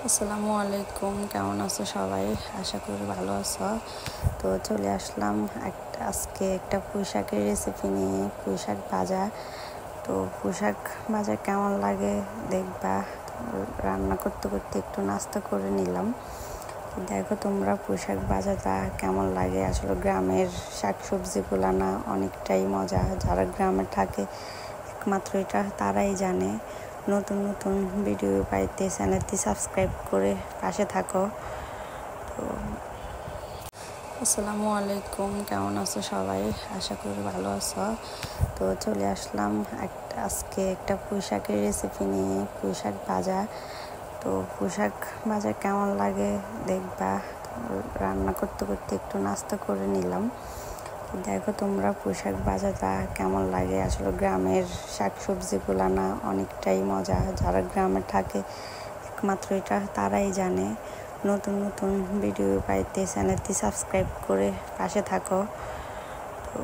আসসালামু আলাইকুম, কেমন আছো সবাই? আশা করি ভালো আছো। তো চলে আসলাম আজকে একটা পুঁই শাকের রেসিপি নিয়ে, পুঁই শাক ভাজা। তো পুঁই শাক ভাজা কেমন লাগে দেখবা। রান্না করতে করতে একটু নাস্তা করে নিলাম। দেখো তোমরা পুঁই শাক ভাজাটা কেমন লাগে। আসলে গ্রামের শাক সবজিগুলো না অনেকটাই মজা। যারা গ্রামে থাকে একমাত্র এটা তারাই জানে। নতুন নতুন ভিডিও পাইতে চ্যানেলটি সাবস্ক্রাইব করে পাশে থাকো। তো আসসালামু আলাইকুম, কেমন আছো সবাই? আশা করি ভালো আছো। তো চলে আসলাম আজকে একটা পুঁই শাকের রেসিপি নিয়ে, পুঁই শাক ভাজা। তো পুঁই শাক ভাজা কেমন লাগে দেখবা। রান্না করতে করতে একটু নাস্তা করে নিলাম। দেখো তোমরা পুঁই শাক ভাজাটা কেমন লাগে। আসলে গ্রামের শাক সবজিগুলো না অনেকটাই মজা। যারা গ্রামে থাকে একমাত্র এটা তারাই জানে। নতুন নতুন ভিডিও পাইতে চ্যানেলটি সাবস্ক্রাইব করে পাশে থাকো। তো